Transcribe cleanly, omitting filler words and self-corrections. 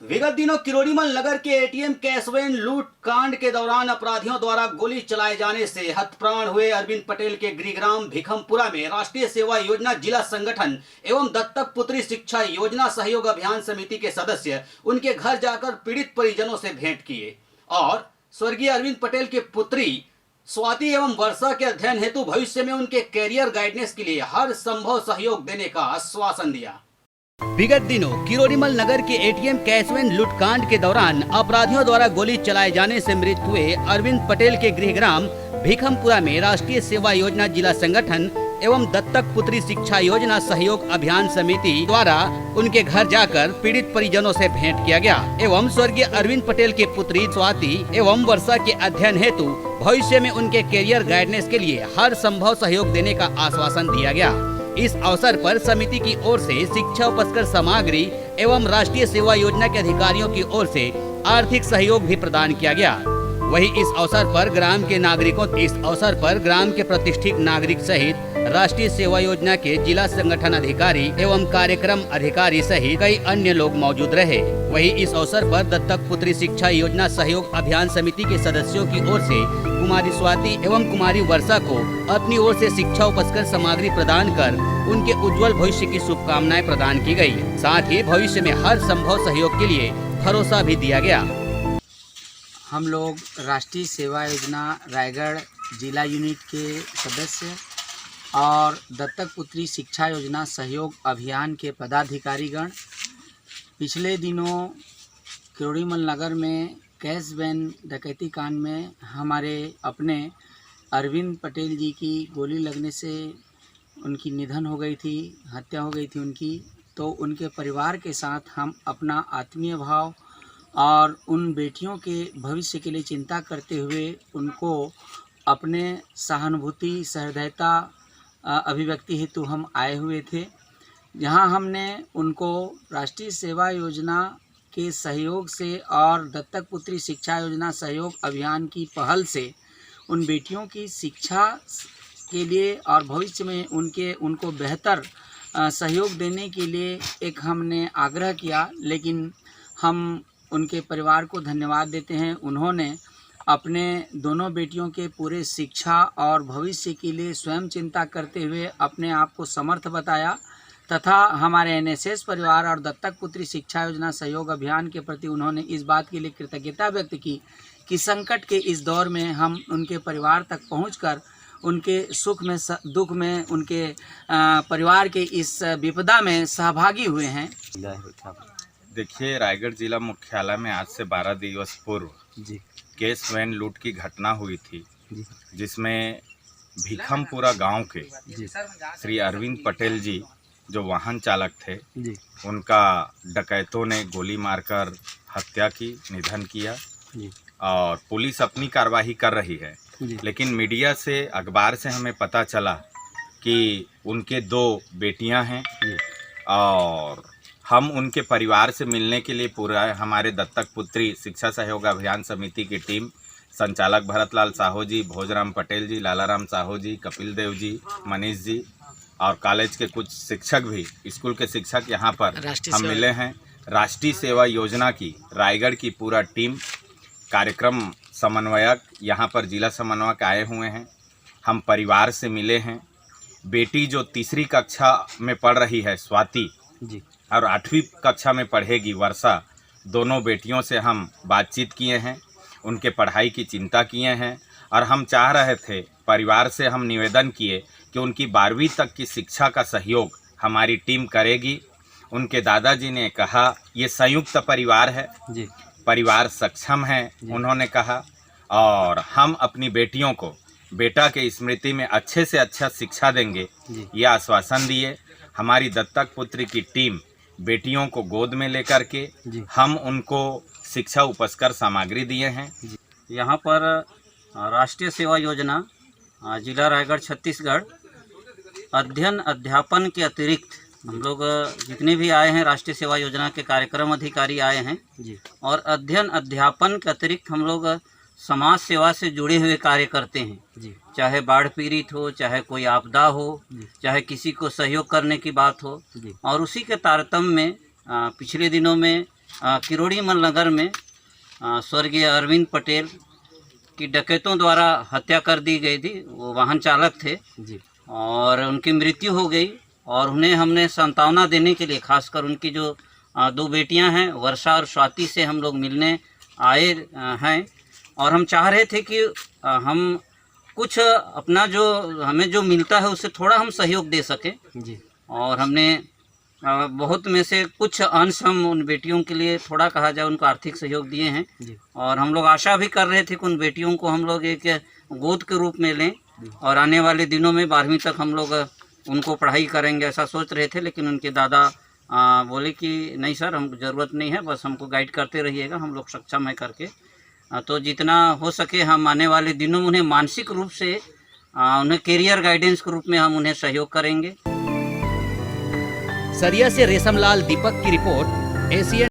विगत दिनों किरोड़ीमल नगर के एटीएम कैश वैन लूट कांड के दौरान अपराधियों द्वारा गोली चलाए जाने से हतप्राण हुए अरविंद पटेल के गृहग्राम भिखमपुरा में राष्ट्रीय सेवा योजना जिला संगठन एवं दत्तक पुत्री शिक्षा योजना सहयोग अभियान समिति के सदस्य उनके घर जाकर पीड़ित परिजनों से भेंट किए और स्वर्गीय अरविंद पटेल की पुत्री स्वाति एवं वर्षा के अध्ययन हेतु भविष्य में उनके कैरियर गाइडेंस के लिए हर संभव सहयोग देने का आश्वासन दिया। विगत दिनों किरोड़ीमल नगर के एटीएम कैश वैन लूटकांड के दौरान अपराधियों द्वारा गोली चलाए जाने से मृत हुए अरविंद पटेल के गृहग्राम भिखमपुरा में राष्ट्रीय सेवा योजना जिला संगठन एवं दत्तक पुत्री शिक्षा योजना सहयोग अभियान समिति द्वारा उनके घर जाकर पीड़ित परिजनों से भेंट किया गया एवं स्वर्गीय अरविंद पटेल की पुत्री स्वाति एवं वर्षा के अध्ययन हेतु भविष्य में उनके कैरियर गाइडेंस के लिए हर संभव सहयोग देने का आश्वासन दिया गया। इस अवसर पर समिति की ओर से शिक्षा उपस्कर सामग्री एवं राष्ट्रीय सेवा योजना के अधिकारियों की ओर से आर्थिक सहयोग भी प्रदान किया गया। वहीं इस अवसर पर ग्राम के प्रतिष्ठित नागरिक सहित राष्ट्रीय सेवा योजना के जिला संगठन अधिकारी एवं कार्यक्रम अधिकारी सहित कई अन्य लोग मौजूद रहे। वहीं इस अवसर पर दत्तक पुत्री शिक्षा योजना सहयोग अभियान समिति के सदस्यों की ओर से कुमारी स्वाति एवं कुमारी वर्षा को अपनी ओर से शिक्षा उपस्कर सामग्री प्रदान कर उनके उज्जवल भविष्य की शुभकामनाएं प्रदान की गयी। साथ ही भविष्य में हर संभव सहयोग के लिए भरोसा भी दिया गया। हम लोग राष्ट्रीय सेवा योजना रायगढ़ जिला यूनिट के सदस्य और दत्तक पुत्री शिक्षा योजना सहयोग अभियान के पदाधिकारीगण पिछले दिनों किरोड़ीमल नगर में कैश वैन डकैती कांड में हमारे अपने अरविंद पटेल जी की गोली लगने से उनकी निधन हो गई थी, हत्या हो गई थी उनकी। तो उनके परिवार के साथ हम अपना आत्मीय भाव और उन बेटियों के भविष्य के लिए चिंता करते हुए उनको अपने सहानुभूति सहृदयता अभिव्यक्ति हेतु हम आए हुए थे, जहां हमने उनको राष्ट्रीय सेवा योजना के सहयोग से और दत्तक पुत्री शिक्षा योजना सहयोग अभियान की पहल से उन बेटियों की शिक्षा के लिए और भविष्य में उनको बेहतर सहयोग देने के लिए एक हमने आग्रह किया। लेकिन हम उनके परिवार को धन्यवाद देते हैं, उन्होंने अपने दोनों बेटियों के पूरे शिक्षा और भविष्य के लिए स्वयं चिंता करते हुए अपने आप को समर्थ बताया तथा हमारे एनएसएस परिवार और दत्तक पुत्री शिक्षा योजना सहयोग अभियान के प्रति उन्होंने इस बात के लिए कृतज्ञता व्यक्त की कि संकट के इस दौर में हम उनके परिवार तक पहुंचकर उनके सुख में दुख में उनके परिवार के इस विपदा में सहभागी हुए हैं। देखिए, रायगढ़ जिला मुख्यालय में आज से 12 दिवस पूर्व कैश वैन लूट की घटना हुई थी, जिसमें भिखमपुरा गांव के श्री अरविंद पटेल जी जो वाहन चालक थे, उनका डकैतों ने गोली मारकर हत्या की, निधन किया और पुलिस अपनी कार्रवाई कर रही है। लेकिन मीडिया से, अखबार से हमें पता चला कि उनके 2 बेटियां हैं और हम उनके परिवार से मिलने के लिए पूरा हमारे दत्तक पुत्री शिक्षा सहयोग अभियान समिति की टीम, संचालक भरतलाल साहू जी, भोजराम पटेल जी, लालाराम साहू जी, कपिल देव जी, मनीष जी और कॉलेज के कुछ शिक्षक भी, स्कूल के शिक्षक यहाँ पर हम मिले हैं। राष्ट्रीय सेवा योजना की रायगढ़ की पूरा टीम, कार्यक्रम समन्वयक यहाँ पर जिला समन्वयक आए हुए हैं। हम परिवार से मिले हैं। बेटी जो तीसरी कक्षा में पढ़ रही है स्वाति जी और 8वीं कक्षा में पढ़ेगी वर्षा, दोनों बेटियों से हम बातचीत किए हैं, उनके पढ़ाई की चिंता किए हैं और हम चाह रहे थे, परिवार से हम निवेदन किए कि उनकी 12वीं तक की शिक्षा का सहयोग हमारी टीम करेगी। उनके दादाजी ने कहा ये संयुक्त परिवार है जी, परिवार सक्षम है उन्होंने कहा, और हम अपनी बेटियों को बेटा के स्मृति में अच्छे से अच्छा शिक्षा देंगे, ये आश्वासन दिए। हमारी दत्तक पुत्री की टीम बेटियों को गोद में लेकर के हम उनको शिक्षा उपस्कर सामग्री दिए हैं। यहाँ पर राष्ट्रीय सेवा योजना जिला रायगढ़ छत्तीसगढ़ अध्ययन अध्यापन के अतिरिक्त हम लोग जितने भी आए हैं राष्ट्रीय सेवा योजना के कार्यक्रम अधिकारी आए हैं जी, और अध्ययन अध्यापन के अतिरिक्त हम लोग समाज सेवा से जुड़े हुए कार्य करते हैं जी। चाहे बाढ़ पीड़ित हो, चाहे कोई आपदा हो, चाहे किसी को सहयोग करने की बात हो, और उसी के तारतम्य में पिछले दिनों में किरोड़ी मलनगर में स्वर्गीय अरविंद पटेल की डकैतों द्वारा हत्या कर दी गई थी। वो वाहन चालक थे जी और उनकी मृत्यु हो गई और उन्हें हमने सांत्वना देने के लिए, खासकर उनकी जो 2 बेटियां हैं वर्षा और स्वाति से हम लोग मिलने आए हैं और हम चाह रहे थे कि हम कुछ अपना जो हमें जो मिलता है उससे थोड़ा हम सहयोग दे सकें। जी और हमने बहुत में से कुछ अंश हम उन बेटियों के लिए, थोड़ा कहा जाए, उनको आर्थिक सहयोग दिए हैं। जी और हम लोग आशा भी कर रहे थे कि उन बेटियों को हम लोग एक गोद के रूप में लें और आने वाले दिनों में 12वीं तक हम लोग उनको पढ़ाई करेंगे, ऐसा सोच रहे थे। लेकिन उनके दादा बोले कि नहीं सर, हमको ज़रूरत नहीं है, बस हमको गाइड करते रहिएगा, हम लोग सक्षम है करके। तो जितना हो सके हम आने वाले दिनों में उन्हें मानसिक रूप से, उन्हें कैरियर गाइडेंस के रूप में हम उन्हें सहयोग करेंगे। सरिया से रेशमलाल दीपक की रिपोर्ट, एशियन